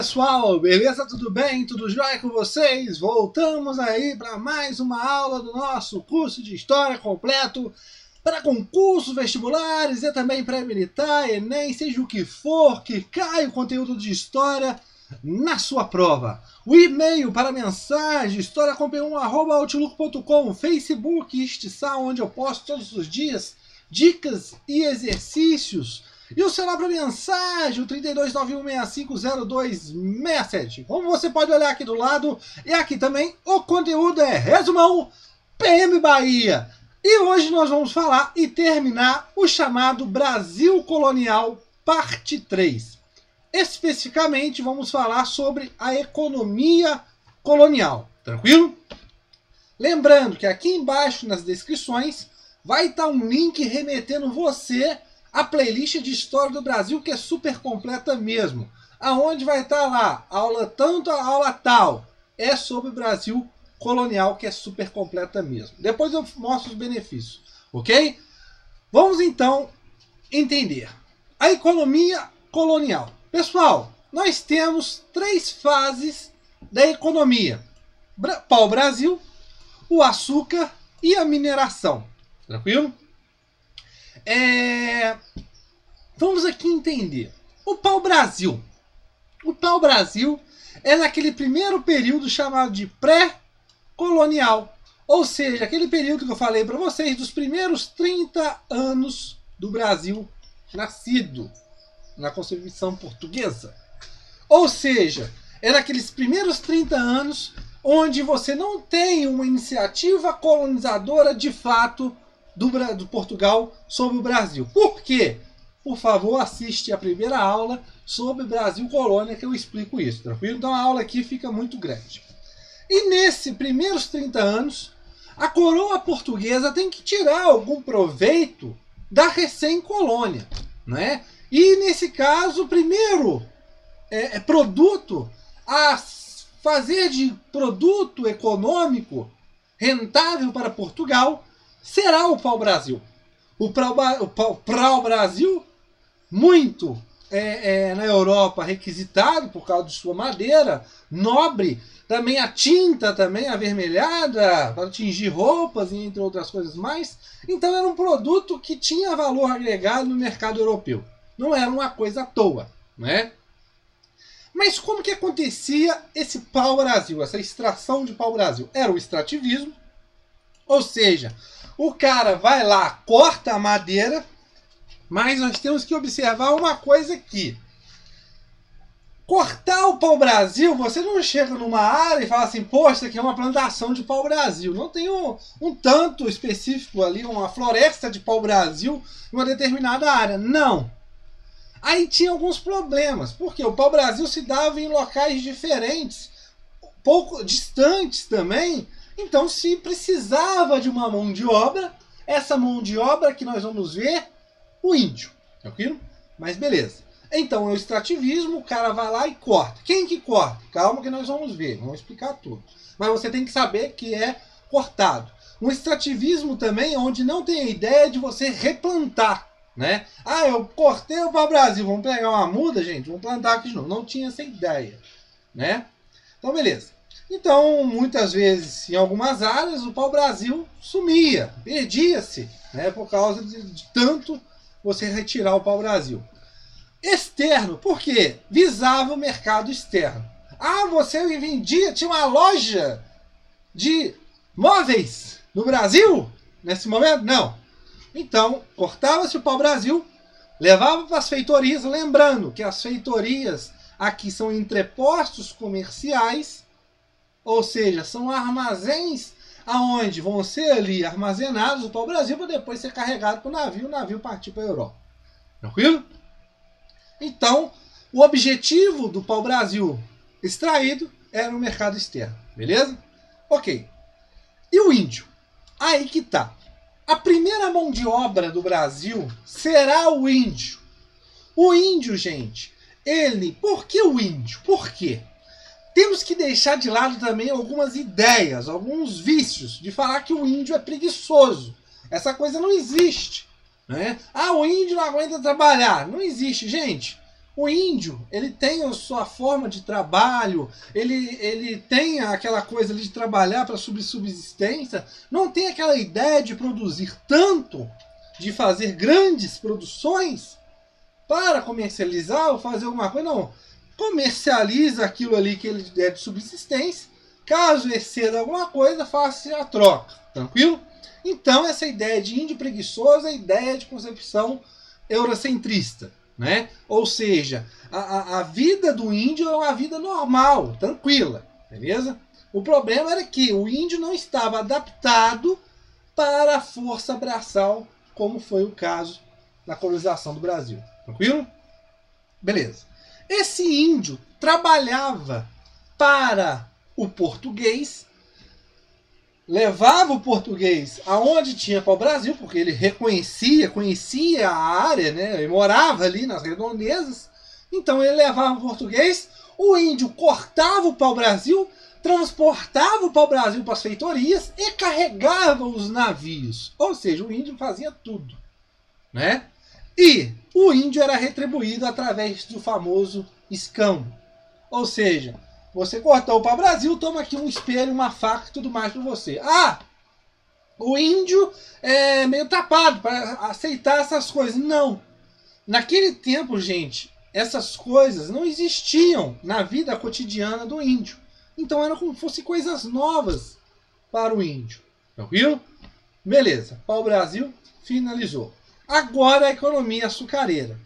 Pessoal, beleza? Tudo bem? Tudo jóia com vocês? Voltamos aí para mais uma aula do nosso curso de História completo para concursos vestibulares e também pré-militar, Enem, seja o que for que caia o conteúdo de História na sua prova. O e-mail para mensagem historiacom1@outlook.com, Facebook, Insta, onde eu posto todos os dias dicas e exercícios. E o celular para mensagem, o 3291650267. Como você pode olhar aqui do lado, e aqui também o conteúdo é Resumão PM Bahia. E hoje nós vamos falar e terminar o chamado Brasil Colonial, parte 3. Especificamente vamos falar sobre a economia colonial, tranquilo? Lembrando que aqui embaixo nas descrições vai estar um link remetendo você a playlist de História do Brasil, que é super completa mesmo. Aonde vai estar lá, aula tanto, a aula tal, é sobre o Brasil colonial, que é super completa mesmo. Depois eu mostro os benefícios, ok? Vamos então entender a economia colonial. Pessoal, nós temos 3 fases da economia: pau-brasil, o açúcar e a mineração. Tranquilo? Vamos aqui entender. O pau-brasil. O pau-brasil é naquele primeiro período chamado de pré-colonial. Ou seja, aquele período que eu falei para vocês dos primeiros 30 anos do Brasil nascido na Constituição Portuguesa. Ou seja, é naqueles primeiros 30 anos onde você não tem uma iniciativa colonizadora de fato do Portugal sobre o Brasil. Por quê? Por favor, assiste a primeira aula sobre Brasil Colônia, que eu explico isso, tranquilo? Então a aula aqui fica muito grande. E nesses primeiros 30 anos, a coroa portuguesa tem que tirar algum proveito da recém-colônia, né? E nesse caso, o primeiro produto a fazer de produto econômico rentável para Portugal será o pau-brasil. O pau-brasil, muito na Europa requisitado por causa de sua madeira nobre, também a tinta também avermelhada para tingir roupas e entre outras coisas mais. Então era um produto que tinha valor agregado no mercado europeu. Não era uma coisa à toa, né? Mas como que acontecia esse pau-brasil, essa extração de pau-brasil? Era o extrativismo, ou seja, o cara vai lá, corta a madeira, mas nós temos que observar uma coisa aqui. Cortar o pau-brasil, você não chega numa área e fala assim, pô, isso aqui é uma plantação de pau-brasil. Não tem um tanto específico ali, uma floresta de pau-brasil em uma determinada área. Não. Aí tinha alguns problemas, porque o pau-brasil se dava em locais diferentes, pouco distantes também. Então se precisava de uma mão de obra, essa mão de obra que nós vamos ver, o índio, tranquilo? Mas beleza. Então é o extrativismo, o cara vai lá e corta. Quem que corta? Calma que nós vamos ver, vamos explicar tudo. Mas você tem que saber que é cortado. Um extrativismo também onde não tem a ideia de você replantar, né? Ah, eu cortei o pau-brasil, vamos pegar uma muda, gente, vamos plantar aqui de novo. Não tinha essa ideia, né? Então beleza. Então, muitas vezes, em algumas áreas, o pau-brasil sumia, perdia-se, né, por causa de tanto você retirar o pau-brasil. Externo, por quê? Visava o mercado externo. Ah, você vendia, tinha uma loja de móveis no Brasil nesse momento? Não. Então, cortava-se o pau-brasil, levava para as feitorias, lembrando que as feitorias aqui são entrepostos comerciais, ou seja, são armazéns aonde vão ser ali armazenados o pau-brasil para depois ser carregado para o navio partir para a Europa. Tranquilo? Então, o objetivo do pau-brasil extraído era o mercado externo. Beleza? Ok. E o índio? Aí que tá. A primeira mão de obra do Brasil será o índio. O índio, gente, por que o índio? Por quê? Temos que deixar de lado também algumas ideias, alguns vícios de falar que o índio é preguiçoso. Essa coisa não existe, né? Ah, o índio não aguenta trabalhar. Não existe, gente. O índio, ele tem a sua forma de trabalho, ele tem aquela coisa ali de trabalhar para subsistência, não tem aquela ideia de produzir tanto, de fazer grandes produções para comercializar ou fazer alguma coisa, não. Comercializa aquilo ali que ele é de subsistência, caso exceda alguma coisa, faça a troca, tranquilo? Então essa ideia de índio preguiçoso é a ideia de concepção eurocentrista. Né? Ou seja, a vida do índio é uma vida normal, tranquila, beleza? O problema era que o índio não estava adaptado para a força braçal, como foi o caso na colonização do Brasil, tranquilo? Beleza. Esse índio trabalhava para o português, levava o português aonde tinha para o Brasil, porque ele conhecia a área, né? Ele morava ali nas redondezas, então ele levava o português, o índio cortava o pau-brasil, transportava o pau-brasil para as feitorias e carregava os navios. Ou seja, o índio fazia tudo, né? E o índio era retribuído através do famoso escambo. Ou seja, você cortou o pau-brasil, toma aqui um espelho, uma faca e tudo mais para você. Ah, o índio é meio tapado para aceitar essas coisas. Não. Naquele tempo, gente, essas coisas não existiam na vida cotidiana do índio. Então eram como se fossem coisas novas para o índio. Tranquilo? Beleza. Pau-brasil finalizou. Agora a economia açucareira.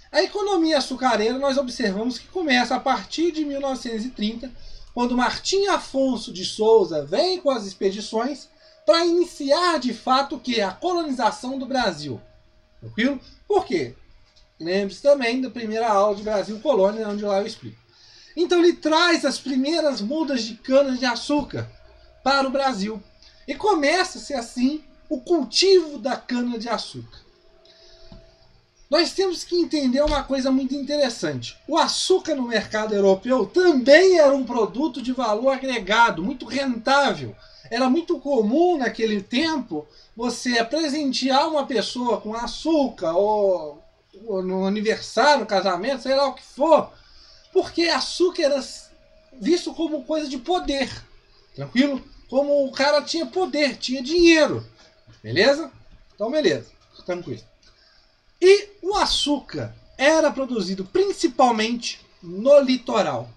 A economia açucareira nós observamos que começa a partir de 1930, quando Martim Afonso de Souza vem com as expedições para iniciar de fato o que? A colonização do Brasil. Tranquilo? Por quê? Lembre-se também da primeira aula de Brasil Colônia, onde lá eu explico. Então ele traz as primeiras mudas de cana-de-açúcar para o Brasil. E começa-se assim o cultivo da cana-de-açúcar. Nós temos que entender uma coisa muito interessante. O açúcar no mercado europeu também era um produto de valor agregado, muito rentável. Era muito comum naquele tempo você presentear uma pessoa com açúcar, ou no aniversário, no casamento, sei lá o que for, porque açúcar era visto como coisa de poder. Tranquilo? Como o cara tinha poder, tinha dinheiro. Beleza? Então beleza, tranquilo. E o açúcar era produzido principalmente no litoral.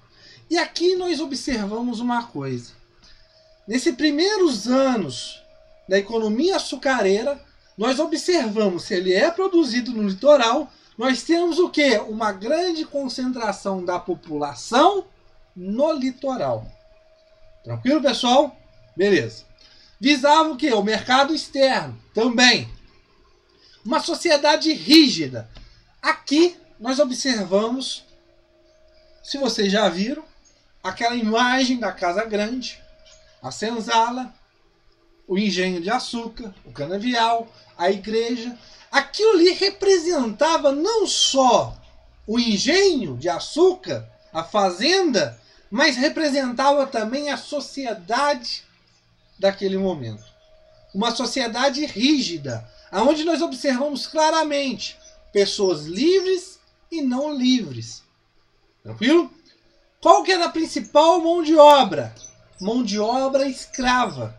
E aqui nós observamos uma coisa. Nesses primeiros anos da economia açucareira, nós observamos se ele é produzido no litoral, nós temos o quê? Uma grande concentração da população no litoral. Tranquilo, pessoal? Beleza. Visava o quê? O mercado externo também. Uma sociedade rígida. Aqui nós observamos, se vocês já viram, aquela imagem da Casa Grande, a senzala, o engenho de açúcar, o canavial, a igreja. Aquilo ali representava não só o engenho de açúcar, a fazenda, mas representava também a sociedade daquele momento. Uma sociedade rígida, onde nós observamos claramente pessoas livres e não livres. Tranquilo? Qual que era a principal mão de obra? Mão de obra escrava.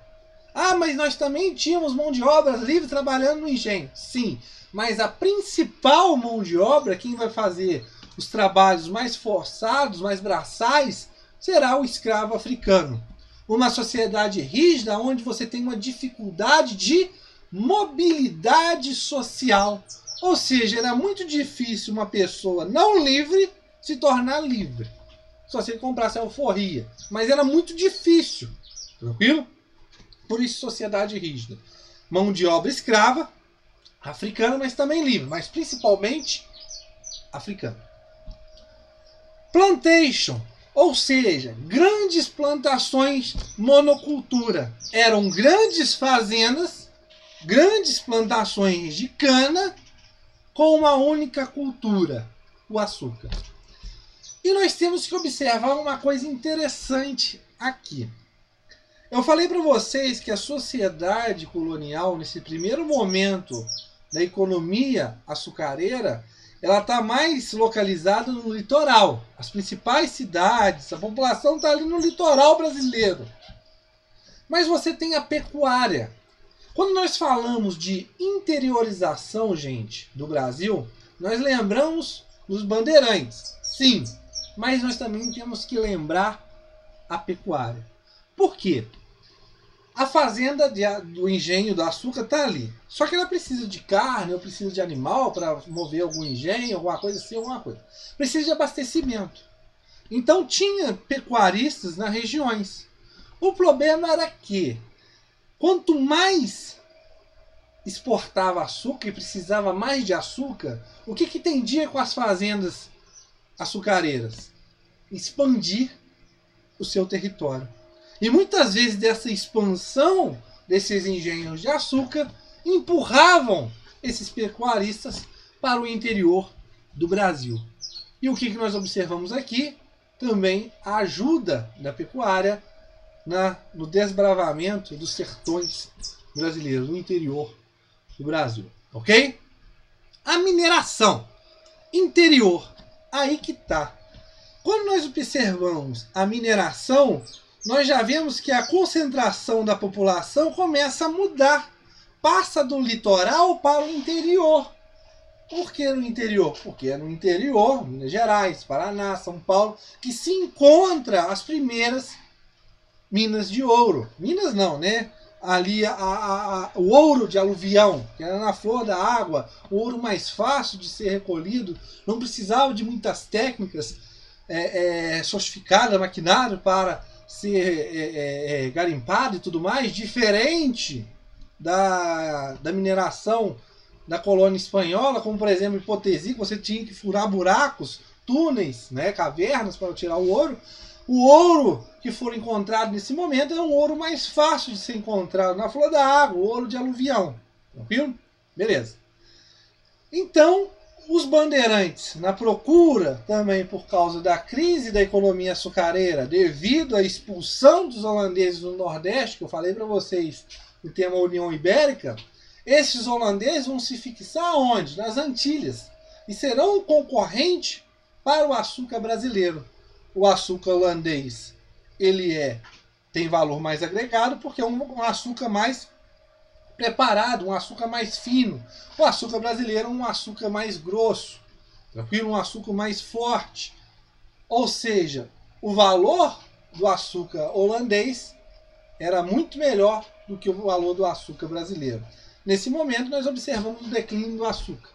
Ah, mas nós também tínhamos mão de obra livre trabalhando no engenho. Sim, mas a principal mão de obra, quem vai fazer os trabalhos mais forçados, mais braçais, será o escravo africano. Uma sociedade rígida onde você tem uma dificuldade de mobilidade social. Ou seja, era muito difícil uma pessoa não livre se tornar livre. Só se ele comprasse a alforria. Mas era muito difícil. Tranquilo? Por isso, sociedade rígida. Mão de obra escrava, africana, mas também livre. Mas principalmente africana. Plantation. Ou seja, grandes plantações monocultura. Eram grandes fazendas, grandes plantações de cana com uma única cultura, o açúcar. E nós temos que observar uma coisa interessante aqui. Eu falei para vocês que a sociedade colonial, nesse primeiro momento da economia açucareira, ela está mais localizada no litoral. As principais cidades, a população está ali no litoral brasileiro. Mas você tem a pecuária. Quando nós falamos de interiorização, gente, do Brasil, nós lembramos dos bandeirantes. Sim, mas nós também temos que lembrar a pecuária. Por quê? A fazenda do engenho do açúcar está ali. Só que ela precisa de carne, ou precisa de animal para mover algum engenho, alguma coisa assim, alguma coisa. Precisa de abastecimento. Então tinha pecuaristas nas regiões. O problema era que, quanto mais exportava açúcar e precisava mais de açúcar, o que tendia com as fazendas açucareiras? Expandir o seu território. E muitas vezes dessa expansão desses engenhos de açúcar empurravam esses pecuaristas para o interior do Brasil. E o que nós observamos aqui? Também a ajuda da pecuária no desbravamento dos sertões brasileiros, no interior do Brasil. Ok? A mineração interior, aí que está. Quando nós observamos a mineração, nós já vemos que a concentração da população começa a mudar. Passa do litoral para o interior. Por que no interior? Porque é no interior, Minas Gerais, Paraná, São Paulo, que se encontra as primeiras minas de ouro. Minas não, né? Ali o ouro de aluvião, que era na flor da água, o ouro mais fácil de ser recolhido, não precisava de muitas técnicas sofisticadas, maquinário para ser garimpado e tudo mais, diferente da mineração da colônia espanhola, como por exemplo em Potesi, que você tinha que furar buracos, túneis, né, cavernas para tirar o ouro. O ouro que for encontrado nesse momento é um ouro mais fácil de ser encontrado na flor da água, o ouro de aluvião. Tranquilo? Beleza. Então, os bandeirantes, na procura também por causa da crise da economia açucareira, devido à expulsão dos holandeses do Nordeste, que eu falei para vocês no tema União Ibérica, esses holandeses vão se fixar onde? Nas Antilhas. E serão um concorrente para o açúcar brasileiro. O açúcar holandês, ele tem valor mais agregado porque é um açúcar mais preparado, um açúcar mais fino. O açúcar brasileiro é um açúcar mais grosso, tranquilo? Um açúcar mais forte. Ou seja, o valor do açúcar holandês era muito melhor do que o valor do açúcar brasileiro. Nesse momento, nós observamos o declínio do açúcar.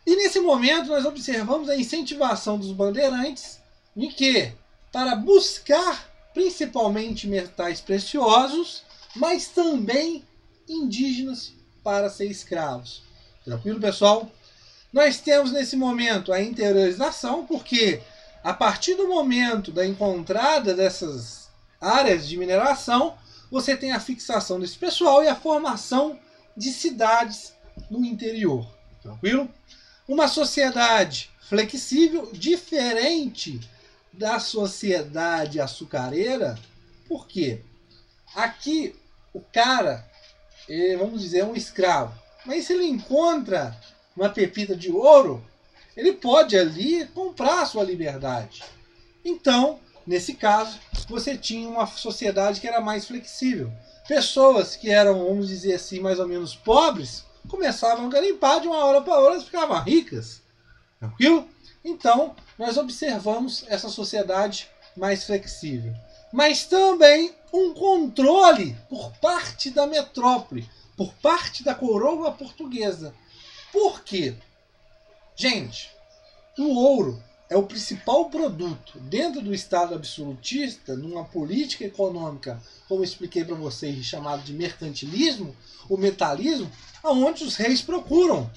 E nesse momento, nós observamos a incentivação dos bandeirantes de que, para buscar principalmente metais preciosos, mas também indígenas para ser escravos. Tranquilo, pessoal? Nós temos nesse momento a interiorização, porque a partir do momento da encontrada dessas áreas de mineração, você tem a fixação desse pessoal e a formação de cidades no interior. Tranquilo? Uma sociedade flexível, diferente da sociedade açucareira. Por quê? Aqui o cara, vamos dizer, é um escravo. Mas se ele encontra uma pepita de ouro, ele pode ali comprar a sua liberdade. Então, nesse caso, você tinha uma sociedade que era mais flexível. Pessoas que eram, vamos dizer assim, mais ou menos pobres, começavam a garimpar de uma hora para outra e ficavam ricas. Tranquilo? Então, nós observamos essa sociedade mais flexível. Mas também um controle por parte da metrópole, por parte da coroa portuguesa. Por quê? Gente, o ouro é o principal produto dentro do Estado absolutista, numa política econômica, como eu expliquei para vocês, chamado de mercantilismo, o metalismo, aonde os reis procuram.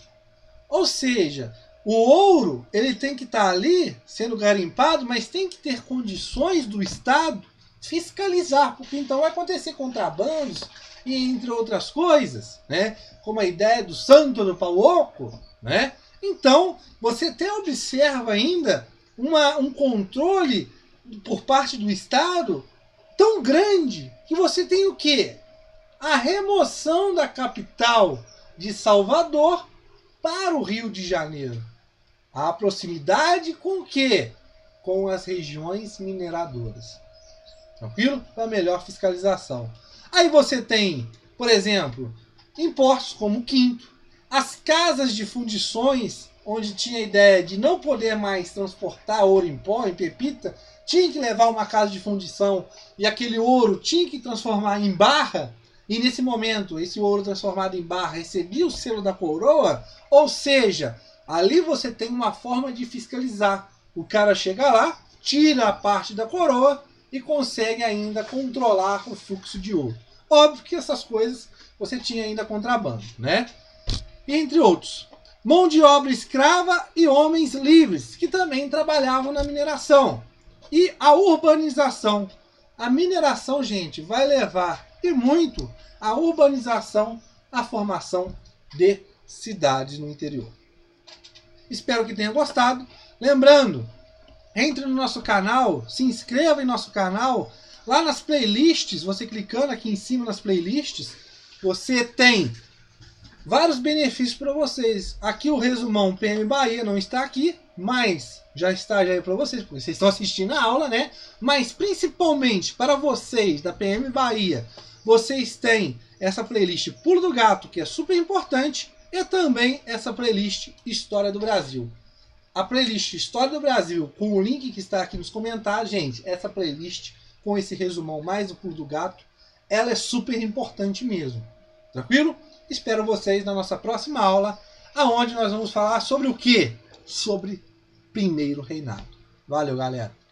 Ou seja, o ouro ele tem que estar ali sendo garimpado, mas tem que ter condições do Estado fiscalizar, porque então vai acontecer contrabandos e entre outras coisas, né? Como a ideia do santo do pau oco, né? Então, você até observa ainda um controle por parte do Estado tão grande que você tem o quê? A remoção da capital de Salvador para o Rio de Janeiro. A proximidade com o quê? Com as regiões mineradoras. Tranquilo? Para melhor fiscalização. Aí você tem, por exemplo, impostos como o quinto, as casas de fundições, onde tinha a ideia de não poder mais transportar ouro em pó, em pepita, tinha que levar uma casa de fundição e aquele ouro tinha que transformar em barra, e nesse momento esse ouro transformado em barra recebia o selo da coroa, ou seja, ali você tem uma forma de fiscalizar. O cara chega lá, tira a parte da coroa e consegue ainda controlar o fluxo de ouro. Óbvio que essas coisas você tinha ainda contrabando, né? E entre outros, mão de obra escrava e homens livres, que também trabalhavam na mineração. E a urbanização. A mineração, gente, vai levar, e muito, a urbanização, a formação de cidades no interior. Espero que tenha gostado. Lembrando, entre no nosso canal, se inscreva em nosso canal. Lá nas playlists, você clicando aqui em cima nas playlists, você tem vários benefícios para vocês. Aqui o resumão PM Bahia não está aqui, mas já está aí para vocês, porque vocês estão assistindo a aula, né? Mas principalmente para vocês da PM Bahia, vocês têm essa playlist Pulo do Gato, que é super importante, e também essa playlist História do Brasil. A playlist História do Brasil, com o link que está aqui nos comentários, gente, essa playlist com esse resumão mais o Pulo do Gato, ela é super importante mesmo. Tranquilo? Espero vocês na nossa próxima aula, aonde nós vamos falar sobre o quê? Sobre Primeiro Reinado. Valeu, galera!